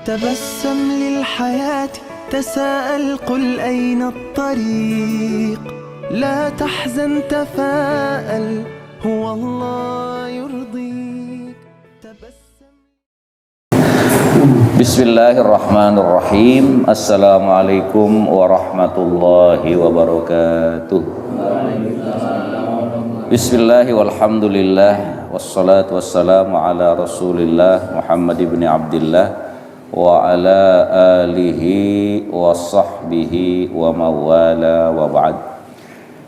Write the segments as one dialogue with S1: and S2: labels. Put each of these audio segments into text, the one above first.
S1: تبسم للحياة تساءل قل أين الطريق لا تحزن تفاءل هو الله يرضيك
S2: Bismillahirrahmanirrahim. Assalamualaikum warahmatullahi wabarakatuh. Bismillahi walhamdulillah wassalatu wassalamu ala rasulillah Muhammad ibn Abdillah wa ala alihi wa sahbihi wa mawala wa ba'd.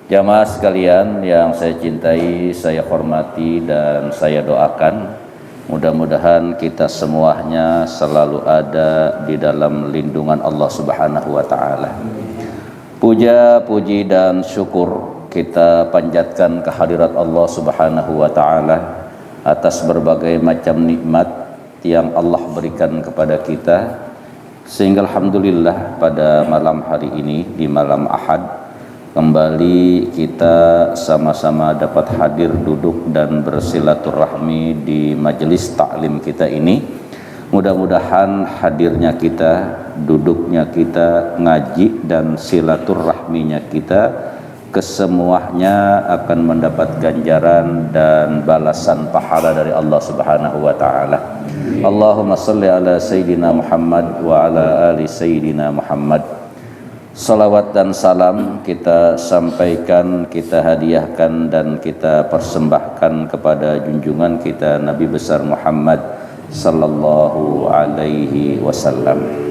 S2: Jamaah sekalian yang saya cintai, saya hormati dan saya doakan, mudah-mudahan kita semuanya selalu ada di dalam lindungan Allah Subhanahu wa taala. Puja, puji dan syukur kita panjatkan kehadirat Allah Subhanahu wa taala atas berbagai macam nikmat yang Allah berikan kepada kita, sehingga alhamdulillah pada malam hari ini, di malam Ahad, kembali kita sama-sama dapat hadir, duduk dan bersilaturahmi di majelis taklim kita ini. Mudah-mudahan hadirnya kita, duduknya kita, ngaji dan silaturahminya kita kesemuanya akan mendapat ganjaran dan balasan pahala dari Allah Subhanahu wa taala. Allahumma salli ala sayyidina Muhammad wa ala ali sayyidina Muhammad. Salawat dan salam kita sampaikan, kita hadiahkan dan kita persembahkan kepada junjungan kita Nabi besar Muhammad sallallahu alaihi wasallam.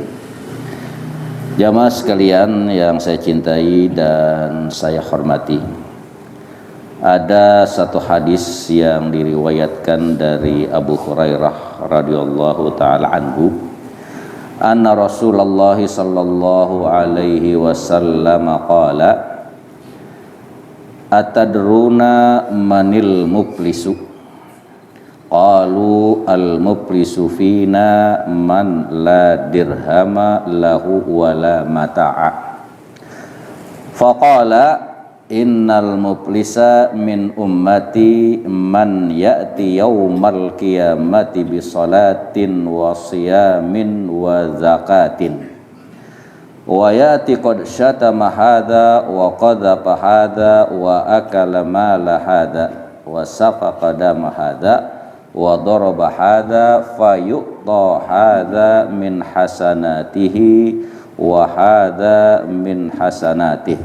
S2: Jamaah sekalian yang saya cintai dan saya hormati, ada satu hadis yang diriwayatkan dari Abu Hurairah radhiyallahu taala anhu, anna Rasulullah sallallahu alaihi wasallam qala, atadruna manil muflisu? Qalu al-muflisu fina man la dirhama lahu wa la mata'a. Faqala innal muflisa min ummati man ya'ti yawmal qiyamati bi salatin wa siyamin wa zakatin wa ya'ti qad syatama hadha wa qadhafa hadha wa akala mala hadha wa safaqa dama hadha wa daraba hadha fa yu'ta hadha min hasanatihi wa hadha min hasanatihi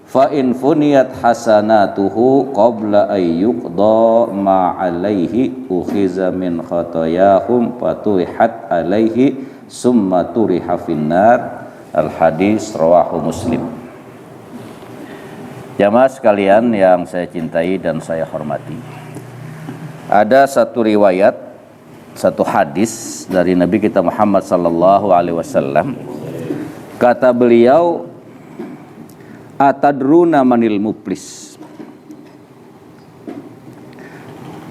S2: fa in funiyat hasanatuhu qabla ay yuqda ma alaihi ukhiza min khatayahum faturihat alaihi summa turiha finnar. Al hadis rawahu Muslim. Jamaah sekalian yang saya cintai dan saya hormati, ada satu riwayat, satu hadis dari Nabi kita Muhammad sallallahu alaihi wasallam. Kata beliau, atadruna manil muflis?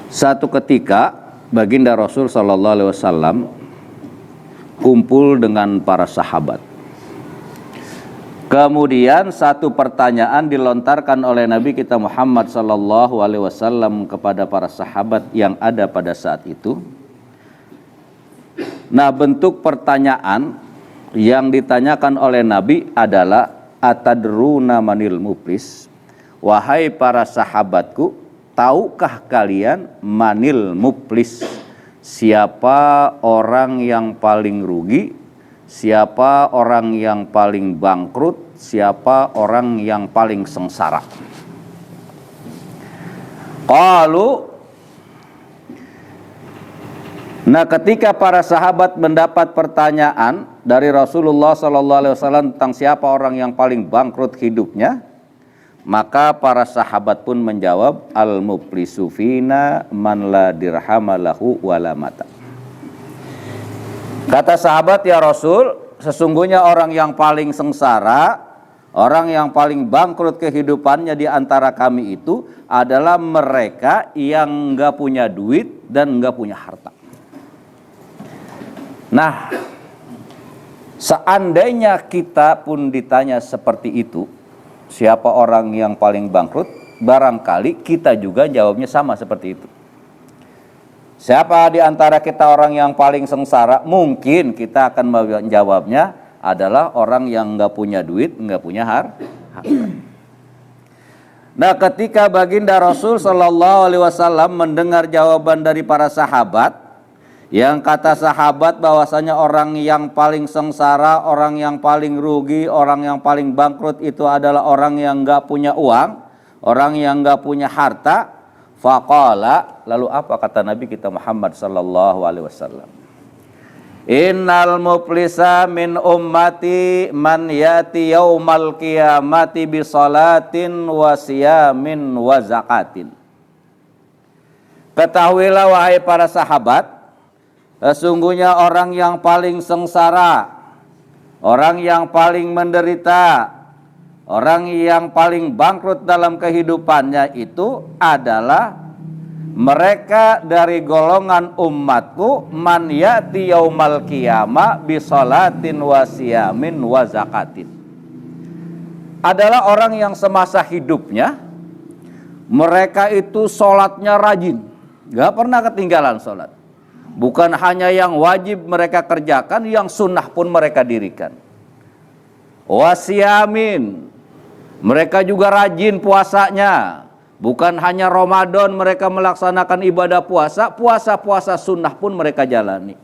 S2: Satu ketika baginda Rasul sallallahu alaihi wasallam kumpul dengan para sahabat. Kemudian satu pertanyaan dilontarkan oleh Nabi kita Muhammad sallallahu alaihi wasallam kepada para sahabat yang ada pada saat itu. Nah, bentuk pertanyaan yang ditanyakan oleh Nabi adalah, atadruna manil muflis? Wahai para sahabatku, tahukah kalian manil muflis? Siapa orang yang paling rugi? Siapa orang yang paling bangkrut? Siapa orang yang paling sengsara? Qalu. Nah, ketika para sahabat mendapat pertanyaan dari Rasulullah SAW tentang siapa orang yang paling bangkrut hidupnya, maka para sahabat pun menjawab, al-muflisu fina man la dirhama lahu wala mata. Kata sahabat, ya Rasul, sesungguhnya orang yang paling sengsara, orang yang paling bangkrut kehidupannya di antara kami itu adalah mereka yang enggak punya duit dan enggak punya harta. Nah, seandainya kita pun ditanya seperti itu, siapa orang yang paling bangkrut, barangkali kita juga jawabnya sama seperti itu. Siapa di antara kita orang yang paling sengsara? Mungkin kita akan menjawabnya adalah orang yang nggak punya duit, nggak punya harta. Nah, ketika baginda Rasul Shallallahu Alaihi Wasallam mendengar jawaban dari para sahabat, yang kata sahabat bahwasanya orang yang paling sengsara, orang yang paling rugi, orang yang paling bangkrut itu adalah orang yang nggak punya uang, orang yang nggak punya harta. Faqala, lalu apa kata Nabi kita Muhammad sallallahu alaihi wasallam? Innal muflisa min ummati man yati yaumal qiyamati bi salatin wa siyamin wa zakatin. Ketahuilah wahai para sahabat, sesungguhnya orang yang paling sengsara, orang yang paling menderita, orang yang paling bangkrut dalam kehidupannya itu adalah mereka dari golongan umatku man ya'ti yaumal qiyamah bi sholatin wa siyamin wa zakatin. Adalah orang yang semasa hidupnya mereka itu sholatnya rajin, gak pernah ketinggalan sholat. Bukan hanya yang wajib mereka kerjakan, yang sunnah pun mereka dirikan. Wa siyamin, mereka juga rajin puasanya. Bukan hanya Ramadan mereka melaksanakan ibadah puasa, puasa-puasa sunnah pun mereka jalani.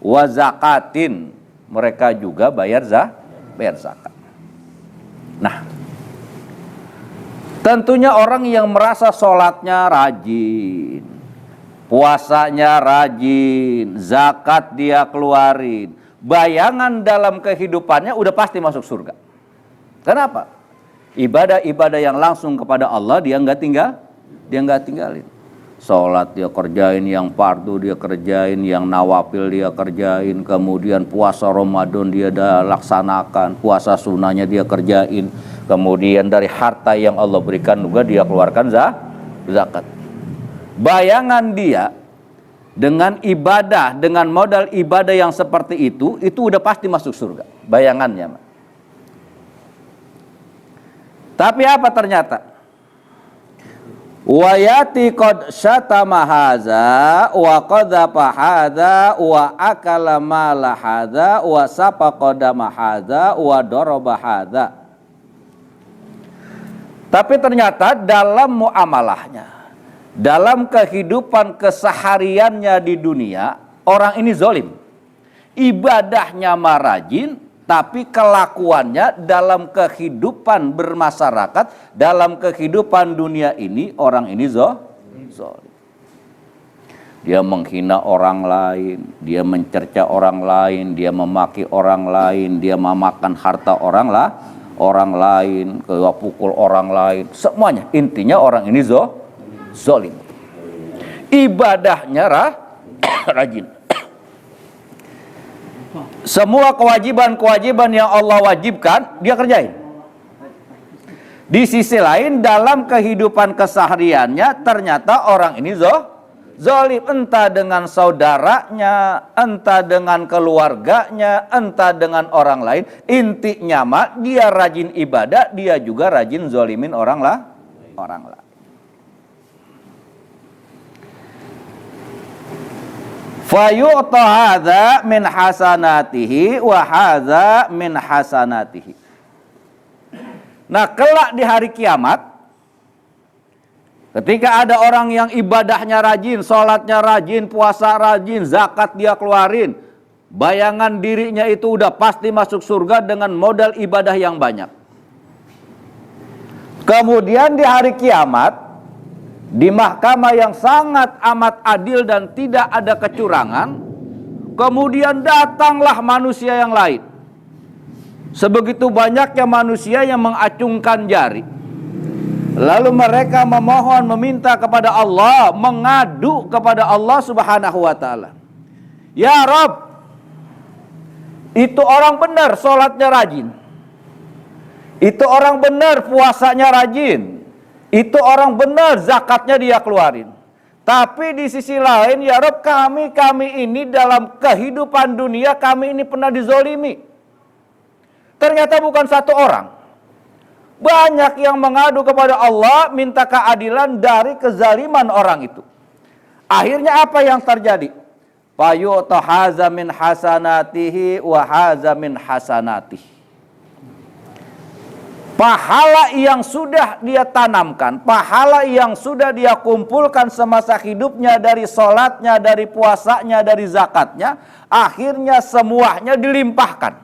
S2: Wa zakatin, mereka juga bayar zakat. Nah, tentunya orang yang merasa sholatnya rajin, puasanya rajin, zakat dia keluarin, bayangan dalam kehidupannya udah pasti masuk surga. Kenapa? Ibadah-ibadah yang langsung kepada Allah dia nggak tinggalin. Sholat dia kerjain, yang fardu dia kerjain, yang nawafil dia kerjain, kemudian puasa Ramadan dia laksanakan, puasa sunnahnya dia kerjain, kemudian dari harta yang Allah berikan juga dia keluarkan zakat. Bayangan dia dengan ibadah, dengan modal ibadah yang seperti itu udah pasti masuk surga. Bayangannya. Tapi apa ternyata? Wa yati qad syatama hadza wa qadhafa hadza wa akala mala hadza wa safaqa dama hadza wa daraba hadza. Tapi ternyata dalam muamalahnya, dalam kehidupan kesehariannya di dunia, orang ini zalim. Ibadahnya marajin, tapi kelakuannya dalam kehidupan bermasyarakat, dalam kehidupan dunia ini, orang ini zalim. Dia menghina orang lain, dia mencerca orang lain, dia memaki orang lain, dia memakan harta orang lain, dia pukul orang lain, semuanya. Intinya orang ini zalim. Ibadahnya rajin. Semua kewajiban-kewajiban yang Allah wajibkan dia kerjain. Di sisi lain dalam kehidupan kesehariannya ternyata orang ini zalim, entah dengan saudaranya, entah dengan keluarganya, entah dengan orang lain. Intinya mah dia rajin ibadah, dia juga rajin zalimin orang lain. Fayu'ta hadza min hasanatihi wa hadza min hasanatihi. Nah, kelak di hari kiamat, ketika ada orang yang ibadahnya rajin, sholatnya rajin, puasa rajin, zakat dia keluarin, bayangan dirinya itu udah pasti masuk surga dengan modal ibadah yang banyak. Kemudian di hari kiamat, di mahkamah yang sangat amat adil dan tidak ada kecurangan, kemudian datanglah manusia yang lain. Sebegitu banyaknya manusia yang mengacungkan jari. Lalu mereka memohon, meminta kepada Allah, mengadu kepada Allah Subhanahu wa ta'ala. Ya Rabb, itu orang benar sholatnya rajin. Itu orang benar puasanya rajin. Itu orang benar zakatnya dia keluarin. Tapi di sisi lain, ya Rabb, kami ini dalam kehidupan dunia, kami ini pernah dizolimi. Ternyata bukan satu orang. Banyak yang mengadu kepada Allah, minta keadilan dari kezaliman orang itu. Akhirnya apa yang terjadi? Fayu'ta haza min hasanatihi wa haza min hasanatihi. Pahala yang sudah dia tanamkan, pahala yang sudah dia kumpulkan semasa hidupnya dari sholatnya, dari puasanya, dari zakatnya, akhirnya semuanya dilimpahkan.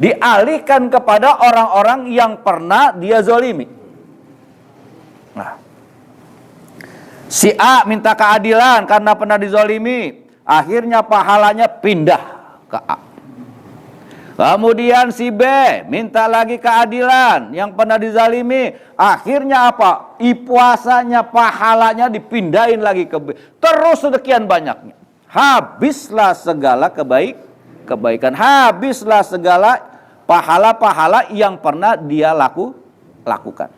S2: Dialihkan kepada orang-orang yang pernah dia zolimi. Nah, si A minta keadilan karena pernah dizolimi, akhirnya pahalanya pindah ke A. Kemudian si B minta lagi keadilan yang pernah dizalimi. Akhirnya apa? Puasanya, pahalanya dipindahin lagi ke B. Terus sekian banyaknya. Habislah segala kebaikan. Habislah segala pahala-pahala yang pernah dia lakukan.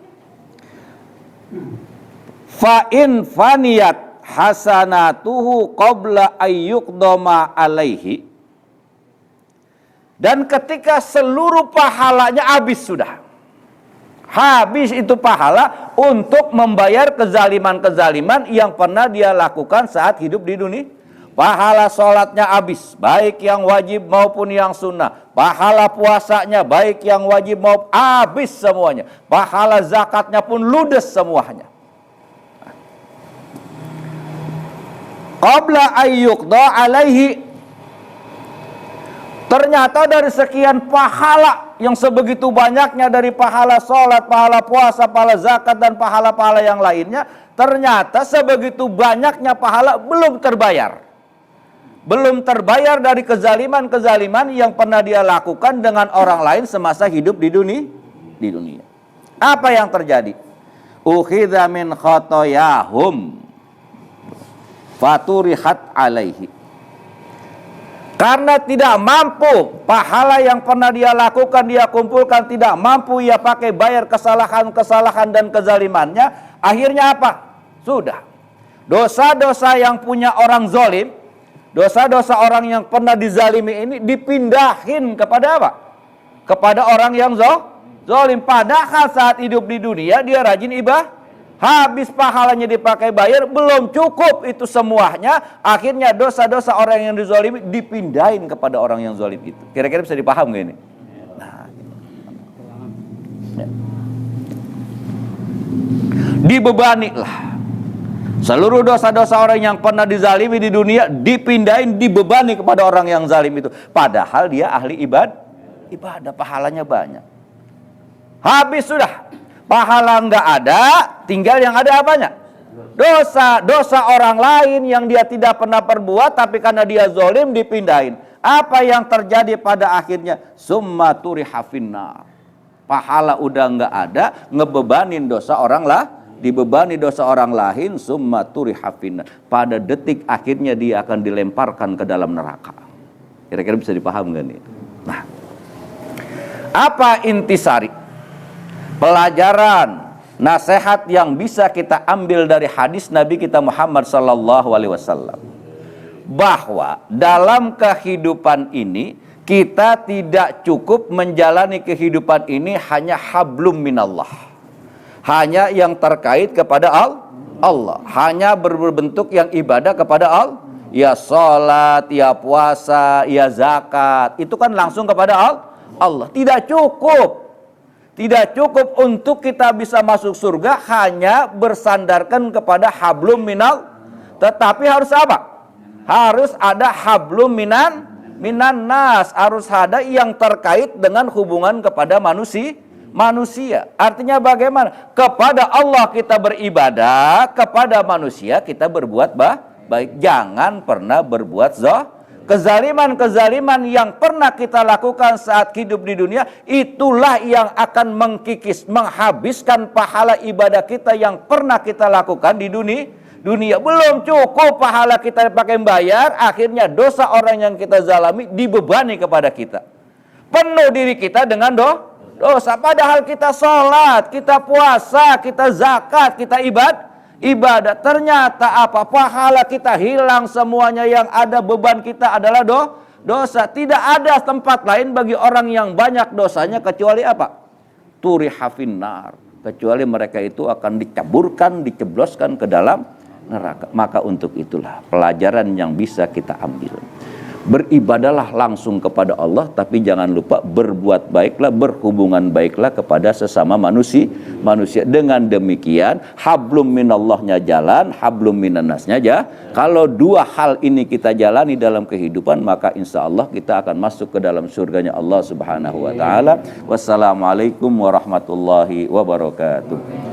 S2: Fa'in faniyat hasanatuhu qabla ayyuqdama alaihi. Dan ketika seluruh pahalanya habis sudah. Habis itu pahala untuk membayar kezaliman-kezaliman yang pernah dia lakukan saat hidup di dunia. Pahala sholatnya habis, baik yang wajib maupun yang sunnah. Pahala puasanya, baik yang wajib maupun habis semuanya. Pahala zakatnya pun ludes semuanya. Qabla ayyuqda alaihi. Ternyata dari sekian pahala yang sebegitu banyaknya, dari pahala sholat, pahala puasa, pahala zakat, dan pahala-pahala yang lainnya, ternyata sebegitu banyaknya pahala belum terbayar. Belum terbayar dari kezaliman-kezaliman yang pernah dia lakukan dengan orang lain semasa hidup di dunia. Apa yang terjadi? Ukhidha min khotoyahum faturihat alaihi. Karena tidak mampu, pahala yang pernah dia lakukan, dia kumpulkan, tidak mampu ia pakai bayar kesalahan-kesalahan dan kezalimannya. Akhirnya apa? Sudah. Dosa-dosa yang punya orang zolim, dosa-dosa orang yang pernah dizalimi ini dipindahin kepada apa? Kepada orang yang zolim. Padahal saat hidup di dunia dia rajin ibadah. Habis pahalanya dipakai bayar, belum cukup itu semuanya. Akhirnya dosa-dosa orang yang dizalimi dipindahin kepada orang yang zalim itu. Kira-kira bisa dipaham gak ini? Nah, dibebani lah. Seluruh dosa-dosa orang yang pernah dizalimi di dunia dipindahin, dibebani kepada orang yang zalim itu. Padahal dia ahli ibadah, pahalanya banyak. Habis sudah. Pahala enggak ada, tinggal yang ada apanya? Dosa orang lain yang dia tidak pernah perbuat, tapi karena dia zalim dipindahin. Apa yang terjadi pada akhirnya? Summa turiha finnar. Pahala udah enggak ada, ngebebanin dosa orang lah, dibebani dosa orang lain, summa turiha finnar. Pada detik akhirnya dia akan dilemparkan ke dalam neraka. Kira-kira bisa dipaham enggak nih? Nah, apa intisari? Pelajaran, nasihat yang bisa kita ambil dari hadis Nabi kita Muhammad sallallahu alaihi wasallam, bahwa dalam kehidupan ini kita tidak cukup menjalani kehidupan ini hanya hablum minallah, hanya yang terkait kepada Allah, hanya berbentuk yang ibadah kepada Allah, ya salat, ya puasa, ya zakat, itu kan langsung kepada Allah. Tidak cukup. Tidak cukup untuk kita bisa masuk surga hanya bersandarkan kepada hablum minal. Tetapi harus apa? Harus ada hablum minan nas. Harus ada yang terkait dengan hubungan kepada manusia. Artinya bagaimana? Kepada Allah kita beribadah, kepada manusia kita berbuat baik. Jangan pernah berbuat kezaliman-kezaliman yang pernah kita lakukan saat hidup di dunia, itulah yang akan mengkikis, menghabiskan pahala ibadah kita yang pernah kita lakukan di dunia. Belum cukup pahala kita pakai bayar, akhirnya dosa orang yang kita zalimi dibebani kepada kita. Penuh diri kita dengan dosa. Padahal kita sholat, kita puasa, kita zakat, kita ibadah. Ternyata apa? Pahala kita hilang semuanya, yang ada beban kita adalah dosa. Tidak ada tempat lain bagi orang yang banyak dosanya kecuali apa? Turiha finnar. Kecuali mereka itu akan diceburkan, dicebloskan ke dalam neraka. Maka untuk itulah pelajaran yang bisa kita ambil. Beribadahlah langsung kepada Allah, tapi jangan lupa berbuat baiklah, berhubungan baiklah kepada sesama manusia. Dengan demikian hablum minallahnya jalan, hablum minannasnya aja. Kalau dua hal ini kita jalani dalam kehidupan, maka insya Allah kita akan masuk ke dalam surganya Allah Subhanahu wa taala. Wassalamualaikum warahmatullahi wabarakatuh.